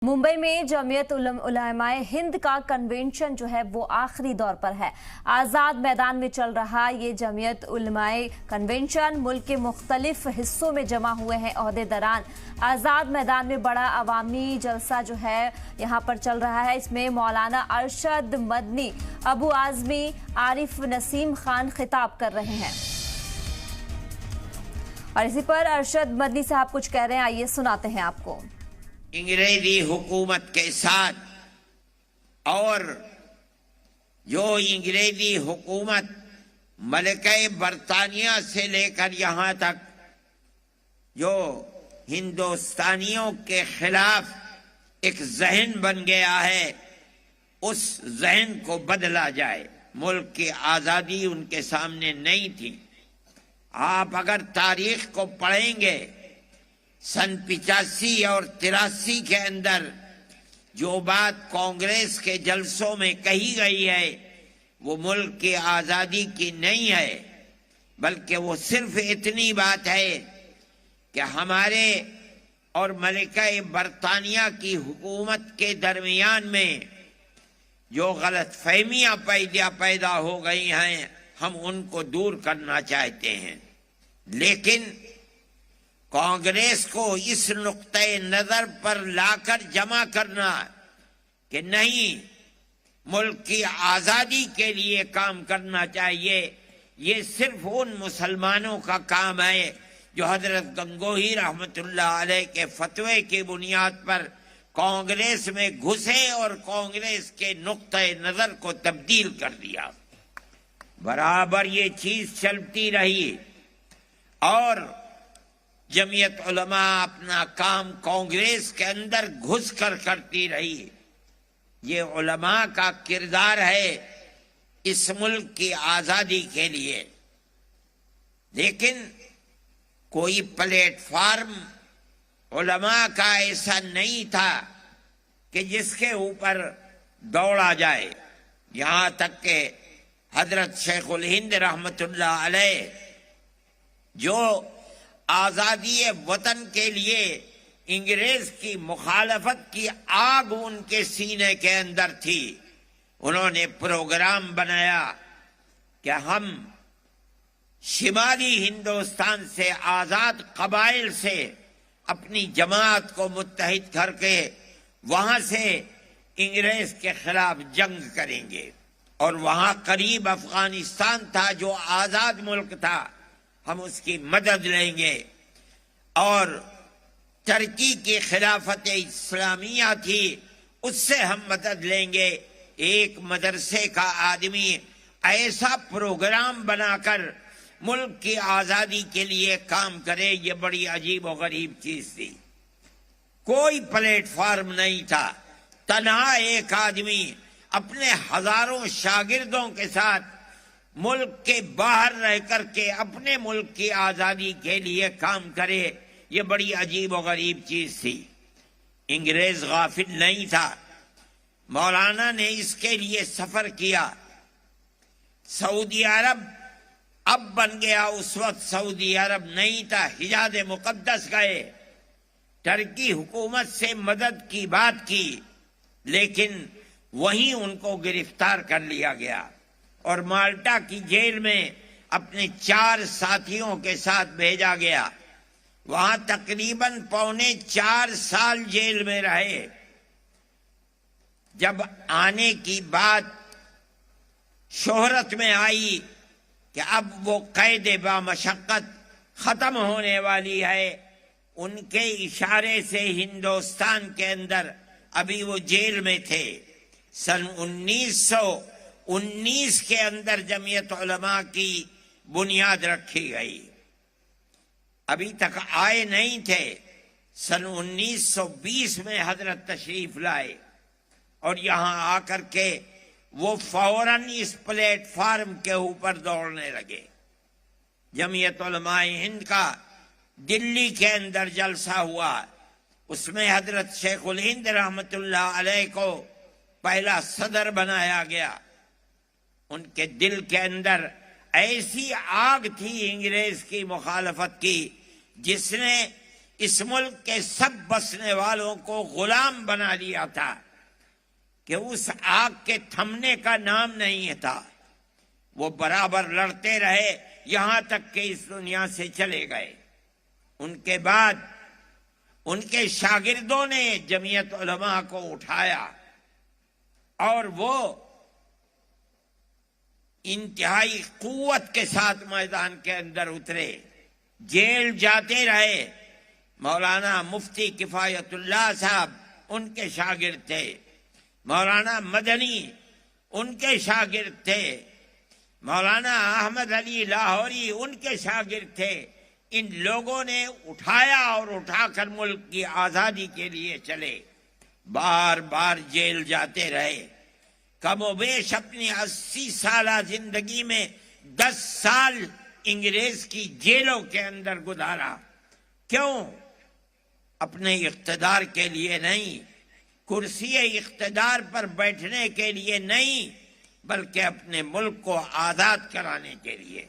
मुंबई में जमीयत उलमाए हिंद का कन्वेंशन जो है वो आखिरी दौर पर है। आज़ाद मैदान में चल रहा ये जमीयत उलमाए कन्वेंशन मुल्क के मुख्तलिफ हिस्सों में जमा हुए हैं ओहदेदारान। आज़ाद मैदान में बड़ा अवामी जलसा जो है यहाँ पर चल रहा है। इसमें मौलाना अरशद मदनी, अबू आज़मी, आरिफ नसीम खान खिताब कर रहे हैं और इसी पर अरशद मदनी साहब कुछ कह रहे हैं, आइए सुनाते हैं आपको। अंग्रेजी हुकूमत के साथ और जो अंग्रेजी हुकूमत मलके बरतानिया से लेकर यहाँ तक जो हिंदुस्तानियों के खिलाफ एक जहन बन गया है, उस जहन को बदला जाए। मुल्क की आज़ादी उनके सामने नहीं थी। आप अगर तारीख को पढ़ेंगे, सन 85 और 83 के अंदर जो बात कांग्रेस के जलसों में कही गई है वो मुल्क की आज़ादी की नहीं है, बल्कि वो सिर्फ इतनी बात है कि हमारे और मलिका बरतानिया की हुकूमत के दरमियान में जो गलत फहमियाँ पैदा हो गई हैं, हम उनको दूर करना चाहते हैं। लेकिन कांग्रेस को इस नुक्ते नजर पर लाकर जमा करना कि नहीं, मुल्क की आज़ादी के लिए काम करना चाहिए, ये सिर्फ उन मुसलमानों का काम है जो हजरत गंगोही रहमतुल्लाह अलैह के फतवे की बुनियाद पर कांग्रेस में घुसे और कांग्रेस के नुक्ते नजर को तब्दील कर दिया। बराबर ये चीज चलती रही और जमीयत उलमा अपना काम कांग्रेस के अंदर घुस कर करती रही। ये उलमा का किरदार है इस मुल्क की आज़ादी के लिए। लेकिन कोई प्लेटफार्म उलमा का ऐसा नहीं था कि जिसके ऊपर दौड़ा जाए। यहाँ तक के हजरत शेखुल हिंद रहमतुल्लाह अलैह जो आज़ादी वतन के लिए अंग्रेज की मुखालफत की आग उनके सीने के अंदर थी, उन्होंने प्रोग्राम बनाया कि हम शिमाली हिंदुस्तान से आज़ाद कबाइल से अपनी जमात को मुत्तहिद करके वहां से अंग्रेज के खिलाफ जंग करेंगे और वहां करीब अफगानिस्तान था जो आज़ाद मुल्क था, हम उसकी मदद लेंगे। और टर्की की खिलाफत इस्लामिया थी, उससे हम मदद लेंगे। एक मदरसे का आदमी ऐसा प्रोग्राम बनाकर मुल्क की आज़ादी के लिए काम करे, ये बड़ी अजीब और गरीब चीज थी। कोई प्लेटफार्म नहीं था, तन्हा एक आदमी अपने हजारों शागिर्दों के साथ मुल्क के बाहर रह करके अपने मुल्क की आज़ादी के लिए काम करे, ये बड़ी अजीब और गरीब चीज थी। अंग्रेज गाफिल नहीं था। मौलाना ने इसके लिए सफर किया। सऊदी अरब अब बन गया, उस वक्त सऊदी अरब नहीं था। हिजाज मुकद्दस गए, टर्की हुकूमत से मदद की बात की, लेकिन वहीं उनको गिरफ्तार कर लिया गया और माल्टा की जेल में अपने 4 साथियों के साथ भेजा गया। वहां तकरीबन 4.25 साल जेल में रहे। जब आने की बात शोहरत में आई कि अब वो कैद बामशक्कत खत्म होने वाली है, उनके इशारे से हिंदुस्तान के अंदर अभी वो जेल में थे। सन 1919 के अंदर जमीयत उलमा की बुनियाद रखी गई। अभी तक आए नहीं थे। सन 1920 में हजरत तशरीफ लाए और यहाँ आकर के वो फौरन इस प्लेटफार्म के ऊपर दौड़ने लगे। जमीयत उलमाए हिंद का दिल्ली के अंदर जलसा हुआ, उसमें हजरत शेखुल हिंद रहमतुल्लाह अलैह को पहला सदर बनाया गया। उनके दिल के अंदर ऐसी आग थी अंग्रेज की मुखालफत की, जिसने اس ملک کے سب بسنے والوں کو غلام بنا لیا تھا کہ اس آگ کے تھمنے کا نام نہیں تھا. وہ برابر لڑتے رہے یہاں تک کہ اس دنیا سے چلے گئے. ان کے بعد ان کے شاگردوں نے جمعیت علماء کو اٹھایا اور وہ انتہائی قوت کے ساتھ میدان کے اندر اترے. جیل جاتے رہے. مولانا مفتی کفایت اللہ صاحب ان کے شاگرد تھے. مولانا مدنی ان کے شاگرد تھے. مولانا احمد علی لاہوری ان کے شاگرد تھے. ان لوگوں نے اٹھایا اور اٹھا کر ملک کی آزادی کے لیے چلے. بار بار جیل جاتے رہے. کم و بیش اپنی 80 سالہ زندگی میں 10 سال انگریز کی جیلوں کے اندر گزارا. کیوں؟ اپنے اقتدار کے لیے نہیں، کرسی اقتدار پر بیٹھنے کے لیے نہیں، بلکہ اپنے ملک کو آزاد کرانے کے لیے.